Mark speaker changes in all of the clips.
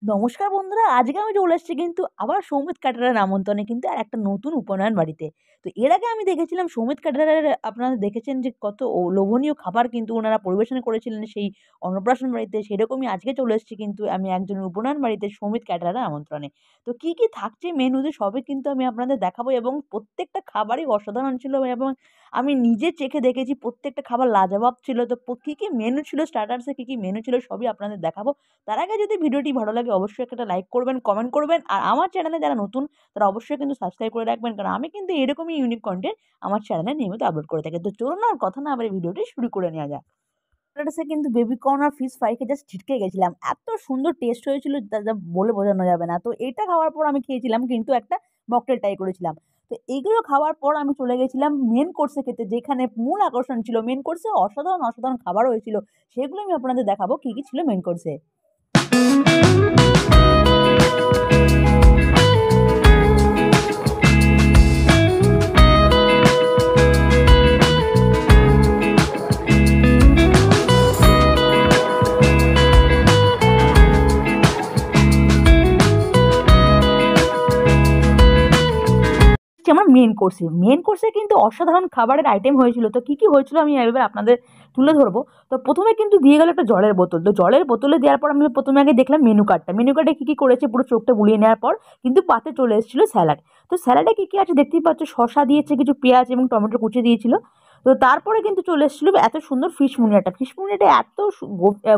Speaker 1: নমস্কার বন্ধুরা, আজকে আমি চলে এসেছি কিন্তু আবার সৌমিত কাটারার আমন্ত্রণে কিন্তু আর একটা নতুন উপনয়ন বাড়িতে। তো এর আগে আমি দেখেছিলাম সৌমিত কাটারার, আপনারা দেখেছেন যে কত লোভনীয় খাবার কিন্তু ওনারা পরিবেশন করেছিলেন সেই অন্নপ্রাশন বাড়িতে। সেরকমই আজকে চলে এসেছি কিন্তু আমি একজনের উপনয়ন বাড়িতে সৌমিত কাটারার আমন্ত্রণে। তো কি কি থাকছে মেনুতে সবই কিন্তু আমি আপনাদের দেখাবো এবং প্রত্যেকটা খাবারই অসাধারণ ছিল এবং আমি নিজে চেখে দেখেছি প্রত্যেকটা খাবার লাজবাব ছিল। তো কি কি মেনু ছিল, স্টার্টার্সে কি কি মেনু ছিল সবই আপনাদের দেখাবো। তার আগে যদি ভিডিওটি ভালো লাগে অবশ্যই একটা লাইক করবেন, কমেন্ট করবেন, আর আমার চ্যানেলে যারা নতুন তারা অবশ্যই কিন্তু সাবস্ক্রাইব করে রাখবেন, কারণ আমি কিন্তু এরকমই ইউনিক কন্টেন্ট আমার চ্যানেলে নিয়মিত আপলোড করে থাকি। তো চলুন না আর কথা না আবার ভিডিওটি শুরু করে নেওয়া যাক। স্টার্টার্সে কিন্তু বেবি কর্ন আর ফিশ ফ্রাইকে জাস্ট ছিটকে গেছিলাম, এত সুন্দর টেস্ট হয়েছিল যা বলে বোঝানো যাবে না। তো এটা খাওয়ার পর আমি খেয়েছিলাম কিন্তু একটা মকটেল ট্রাই করেছিলাম। তো এইগুলো খাওয়ার পর আমি চলে গেছিলাম মেন কোর্সে খেতে, যেখানে মূল আকর্ষণ ছিল মেন কোর্সে অসাধারণ অসাধারণ খাবার হয়েছিল। সেগুলো আমি আপনাদের দেখাবো কি কি ছিল মেন কোর্সে। আমার মেন কোর্সে কিন্তু অসাধারণ খাবারের আইটেম হয়েছিল। তো কি কি হয়েছিল আমি এবার আপনাদের তুলে ধরবো। তো প্রথমে কিন্তু দিয়ে গেল একটা জলের বোতল। তো জলের বোতলে দেওয়ার পর আমি প্রথমে আগে দেখলাম মেনু কার্ডে কী কী করেছে পুরো চোখটা বুলিয়ে নেওয়ার পর কিন্তু পাতে চলে এসেছিলো স্যালাড। তো স্যালাডে কী কী আছে দেখতেই পাচ্ছ, শসা দিয়েছে, কিছু পেঁয়াজ এবং টমেটো কুচি দিয়েছিল। তো তারপরে কিন্তু চলে এসেছিলো এত সুন্দর ফিশ মুনিয়াটা এত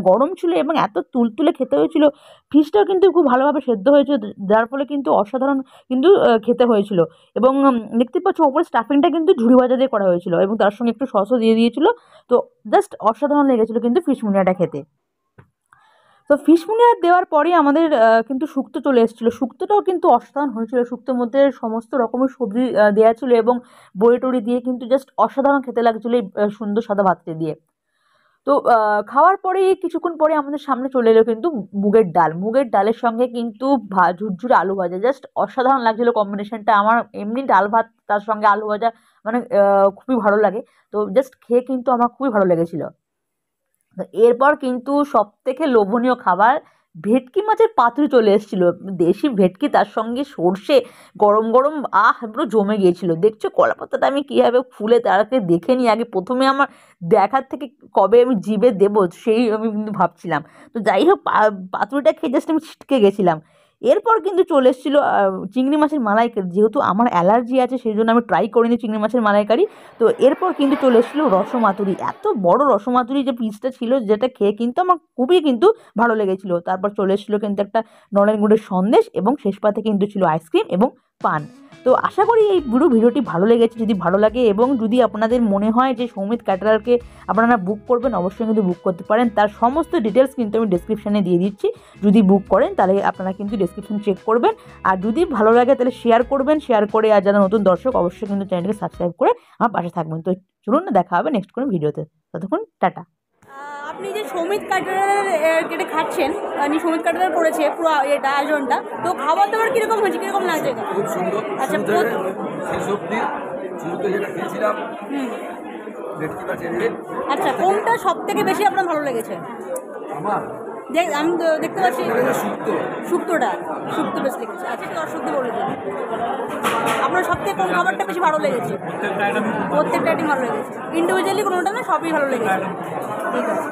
Speaker 1: গরম ছিল এবং এত তুলতুলে খেতে হয়েছিল। ফিশটাও কিন্তু খুব ভালোভাবে সেদ্ধ হয়েছিল, যার ফলে কিন্তু অসাধারণ কিন্তু খেতে হয়েছিল। এবং দেখতে পাচ্ছ ওপরে স্টাফিংটা কিন্তু ঝুড়ি ভাজা দিয়ে করা হয়েছিল এবং তার সঙ্গে একটু সসও দিয়ে দিয়েছিল। তো জাস্ট অসাধারণ লেগেছিলো কিন্তু ফিশ মুনিয়াটা খেতে। তো ফিশ মুনিয়া দেওয়ার পরেই আমাদের কিন্তু শুক্তো চলে এসেছিলো। শুক্তোটাও কিন্তু অসাধারণ হয়েছিল। শুক্তোর মধ্যে সমস্ত রকমের সবজি দেওয়া ছিল এবং বড়ি টড়ি দিয়ে কিন্তু জাস্ট অসাধারণ খেতে লাগছিলো এই সুন্দর সাদা ভাতটা দিয়ে। তো খাওয়ার পরেই কিছুক্ষণ পরে আমাদের সামনে চলে এলো কিন্তু মুগের ডালের সঙ্গে কিন্তু ঝুরঝুরে আলু ভাজা, জাস্ট অসাধারণ লাগছিলো কম্বিনেশনটা। আমার এমনি ডাল ভাত তার সঙ্গে আলু ভাজা মানে খুবই ভালো লাগে। তো জাস্ট খেয়ে কিন্তু আমার খুবই ভালো লেগেছিলো। তো এরপর কিন্তু সব থেকে লোভনীয় খাবার ভেটকি মাছের পাতুরি চলে এসেছিলো। দেশি ভেটকি তার সঙ্গে সর্ষে, গরম গরম, পুরো জমে গিয়েছিল। দেখছো কলা পাতাটা আমি কীভাবে ফুলে তারাকে দেখে নিই আগে, প্রথমে আমার দেখার থেকে কবে আমি জিভে দেবো সেই আমি কিন্তু ভাবছিলাম। তো যাই হোক, পাতুরিটা খেয়ে জাস্ট আমি ছিটকে গেছিলাম। এরপর কিন্তু চলে এসেছিলো চিংড়ি মাছের মালাইকারি। যেহেতু আমার অ্যালার্জি আছে সেই জন্য আমি ট্রাই করিনি চিংড়ি মাছের মালাইকারি। তো এরপর কিন্তু চলে এসেছিলো রসমাতুরি, এত বড় রসমাতুরি যে পিসটা ছিল, যেটা খেয়ে কিন্তু আমার খুবই কিন্তু ভালো লেগেছিলো। তারপর চলে এসেছিলো কিন্তু একটা নলেন গুড়ের সন্দেশ এবং শেষ পাতে কিন্তু ছিল আইসক্রিম এবং পান। তো আশা করি এই পুরো ভিডিওটি ভালো লেগেছে। যদি ভালো লাগে এবং যদি আপনাদের মনে হয় যে সৌমিত ক্যাটারারকে আপনারা বুক করবেন, অবশ্যই কিন্তু বুক করতে পারেন। তার সমস্ত ডিটেলস কিন্তু আমি ডেসক্রিপশানে দিয়ে দিচ্ছি। যদি বুক করেন তাহলে আপনারা কিন্তু ডেসক্রিপশন চেক করবেন। আর যদি ভালো লাগে তাহলে শেয়ার করবেন, শেয়ার করে আর যারা নতুন দর্শক অবশ্যই কিন্তু চ্যানেলকে সাবস্ক্রাইব করে আমার পাশে থাকবেন। তো চলুন না, দেখা হবে নেক্সট কোনো ভিডিওতে। ততক্ষণ টাটা।
Speaker 2: আপনি যে সৌমিত কাটারার যেটা খাচ্ছেন, মানে সৌমিত কাটারার করেছে পুরো এটা আয়োজনটা, তো খাবার দাবার কিরকম হয়েছে, কিরকম লাগছে?
Speaker 3: খুব সুন্দর।
Speaker 2: আচ্ছা,
Speaker 3: শেষ অব্দি শুরুতে যেটা খেয়েছিলাম ভেটকি মাছের ইলিশ।
Speaker 2: আচ্ছা, কোনটা সব থেকে বেশি আপনার ভালো লেগেছে?
Speaker 3: আমার
Speaker 2: আমি তো দেখতে পাচ্ছি শুক্তো বেশ লেগেছে। আচ্ছা, দর্শকদের বলে দিন আপনার সব থেকে কোন খাবারটা বেশি ভালো লেগেছে? প্রত্যেকটা আইটেম ভালো লেগেছে, ইন্ডিভিজুয়ালি কোনোটা না, সবই ভালো লেগেছে। ঠিক আছে।